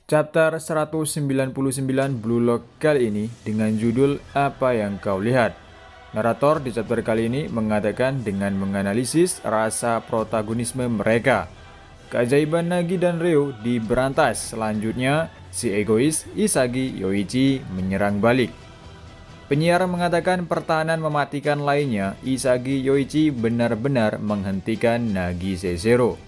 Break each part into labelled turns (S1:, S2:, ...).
S1: Chapter 199 Blue Lock kali ini dengan judul Apa Yang Kau Lihat. Narator di chapter kali ini mengatakan dengan menganalisis rasa protagonisme mereka. Keajaiban Nagi dan Ryo diberantas, selanjutnya si egois Isagi Yoichi menyerang balik. Penyiar mengatakan pertahanan mematikan lainnya, Isagi Yoichi benar-benar menghentikan Nagi Sesero.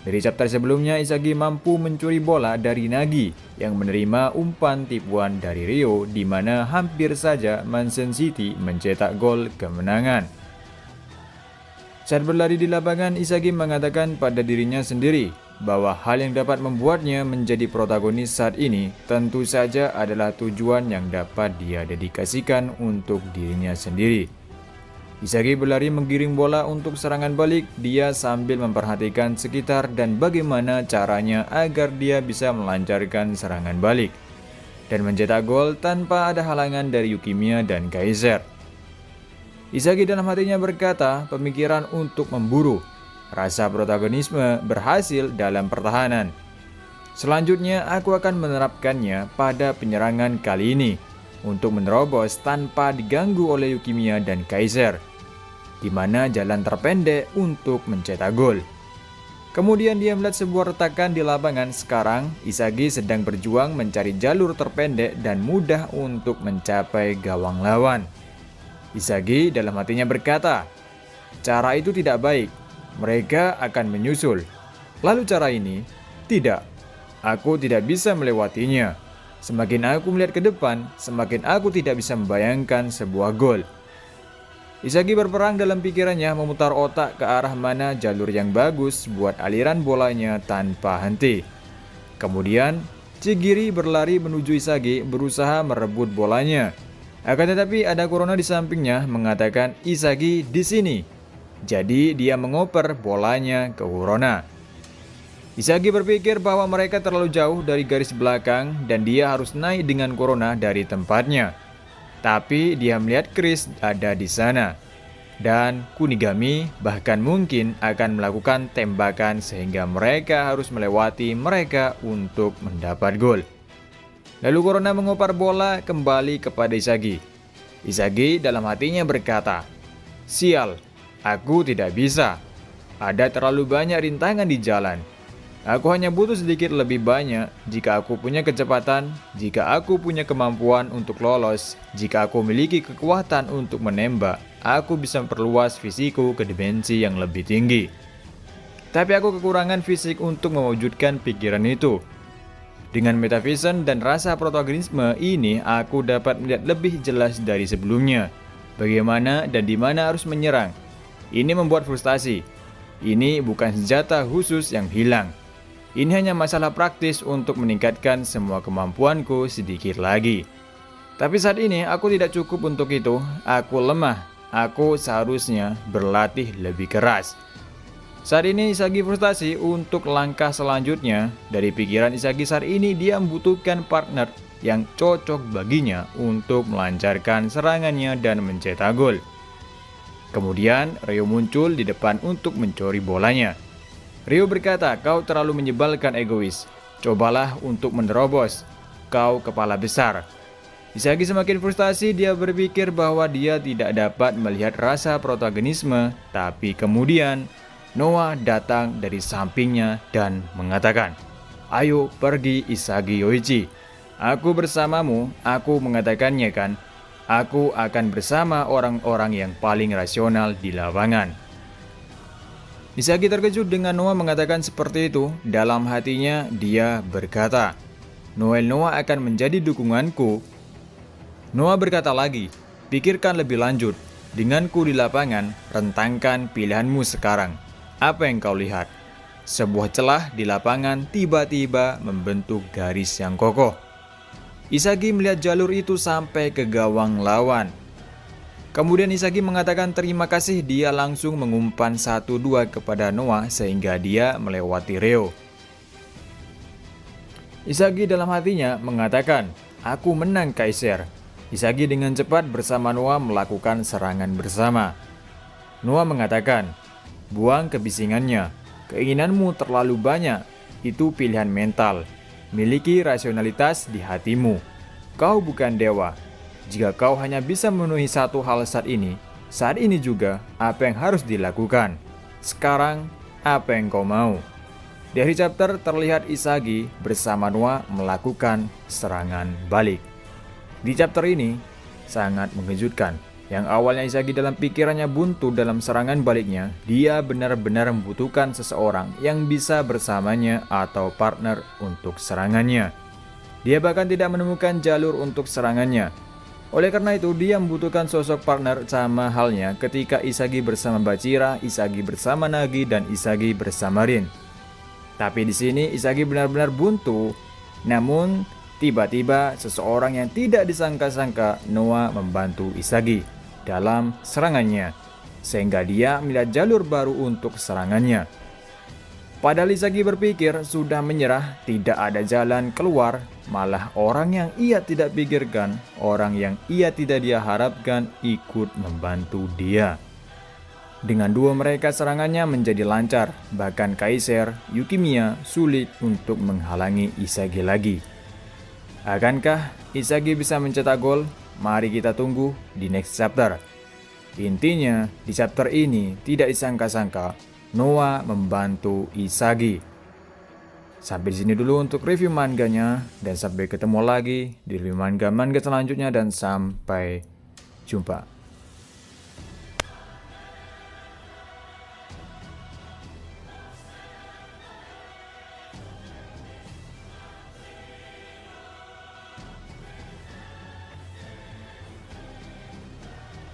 S1: Dari chapter sebelumnya, Isagi mampu mencuri bola dari Nagi yang menerima umpan tipuan dari Ryo di mana hampir saja Mansion City mencetak gol kemenangan. Saat berlari di lapangan, Isagi mengatakan pada dirinya sendiri bahwa hal yang dapat membuatnya menjadi protagonis saat ini tentu saja adalah tujuan yang dapat dia dedikasikan untuk dirinya sendiri. Isagi berlari menggiring bola untuk serangan balik, dia sambil memperhatikan sekitar dan bagaimana caranya agar dia bisa melancarkan serangan balik dan mencetak gol tanpa ada halangan dari Yukimiya dan Kaiser. Isagi dalam hatinya berkata, pemikiran untuk memburu rasa protagonisme berhasil dalam pertahanan. Selanjutnya aku akan menerapkannya pada penyerangan kali ini untuk menerobos tanpa diganggu oleh Yukimiya dan Kaiser, di mana jalan terpendek untuk mencetak gol. Kemudian dia melihat sebuah retakan di lapangan. Sekarang Isagi sedang berjuang mencari jalur terpendek dan mudah untuk mencapai gawang lawan. Isagi dalam hatinya berkata, cara itu tidak baik, mereka akan menyusul. Lalu cara ini, tidak, aku tidak bisa melewatinya. Semakin aku melihat ke depan, semakin aku tidak bisa membayangkan sebuah gol. Isagi berperang dalam pikirannya, memutar otak ke arah mana jalur yang bagus buat aliran bolanya tanpa henti. Kemudian, Chigiri berlari menuju Isagi berusaha merebut bolanya. Akan tetapi ada Kurona di sampingnya mengatakan Isagi di sini. Jadi dia mengoper bolanya ke Kurona. Isagi berpikir bahwa mereka terlalu jauh dari garis belakang dan dia harus naik dengan Kurona dari tempatnya. Tapi dia melihat Chris ada di sana. Dan Kunigami bahkan mungkin akan melakukan tembakan sehingga mereka harus melewati mereka untuk mendapat gol. Lalu Kurona mengopar bola kembali kepada Isagi. Isagi dalam hatinya berkata, sial, aku tidak bisa. Ada terlalu banyak rintangan di jalan. Aku hanya butuh sedikit lebih banyak jika aku punya kecepatan, jika aku punya kemampuan untuk lolos, jika aku memiliki kekuatan untuk menembak, aku bisa memperluas fisikku ke dimensi yang lebih tinggi. Tapi aku kekurangan fisik untuk mewujudkan pikiran itu. Dengan metavision dan rasa protagonisme ini, aku dapat melihat lebih jelas dari sebelumnya bagaimana dan di mana harus menyerang. Ini membuat frustasi. Ini bukan senjata khusus yang hilang. Ini hanya masalah praktis untuk meningkatkan semua kemampuanku sedikit lagi. Tapi saat ini aku tidak cukup untuk itu. Aku lemah. Aku seharusnya berlatih lebih keras. Saat ini Isagi frustasi untuk langkah selanjutnya. Dari pikiran Isagi saat ini dia membutuhkan partner yang cocok baginya untuk melancarkan serangannya dan mencetak gol. Kemudian Ryo muncul di depan untuk mencuri bolanya. Ryo berkata, kau terlalu menyebalkan egois. Cobalah untuk menerobos. Kau kepala besar. Isagi semakin frustasi, dia berpikir bahwa dia tidak dapat melihat rasa protagonisme. Tapi kemudian Noah datang dari sampingnya dan mengatakan, ayo pergi Isagi Yoichi. Aku bersamamu, aku mengatakannya kan. Aku akan bersama orang-orang yang paling rasional di lapangan. Isagi terkejut dengan Noah mengatakan seperti itu. Dalam hatinya dia berkata, Noah akan menjadi dukunganku. Noah berkata lagi, pikirkan lebih lanjut. Denganku di lapangan, rentangkan pilihanmu sekarang. Apa yang kau lihat? Sebuah celah di lapangan tiba-tiba membentuk garis yang kokoh. Isagi melihat jalur itu sampai ke gawang lawan. Kemudian Isagi mengatakan terima kasih, dia langsung mengumpan 1-2 kepada Noah sehingga dia melewati Ryo. Isagi dalam hatinya mengatakan, aku menang Kaiser. Isagi dengan cepat bersama Noah melakukan serangan bersama. Noah mengatakan, buang kebisingannya, keinginanmu terlalu banyak, itu pilihan mental. miliki rasionalitas di hatimu. Kau bukan dewa. Jika kau hanya bisa memenuhi satu hal saat ini juga apa yang harus dilakukan. Sekarang, apa yang kau mau? Di akhir chapter terlihat Isagi bersama Noah melakukan serangan balik. Di chapter ini, sangat mengejutkan. Yang awalnya Isagi dalam pikirannya buntu dalam serangan baliknya, dia benar-benar membutuhkan seseorang yang bisa bersamanya atau partner untuk serangannya. Dia bahkan tidak menemukan jalur untuk serangannya. Oleh karena itu, dia membutuhkan sosok partner sama halnya ketika Isagi bersama Bachira, Isagi bersama Nagi, dan Isagi bersama Rin. Tapi di sini Isagi benar-benar buntu. Namun, tiba-tiba seseorang yang tidak disangka-sangka, Noah, membantu Isagi dalam serangannya, sehingga dia melihat jalur baru untuk serangannya. Padahal Isagi berpikir sudah menyerah, tidak ada jalan keluar, malah orang yang ia tidak pikirkan, orang yang ia tidak dia harapkan ikut membantu dia. Dengan dua mereka serangannya menjadi lancar, bahkan Kaiser, Yukimiya sulit untuk menghalangi Isagi lagi. Akankah Isagi bisa mencetak gol? Mari kita tunggu di next chapter. Intinya, di chapter ini tidak disangka-sangka Noah membantu Isagi. Sampai di sini dulu untuk review manganya, dan sampai ketemu lagi di review manga selanjutnya, dan sampai jumpa.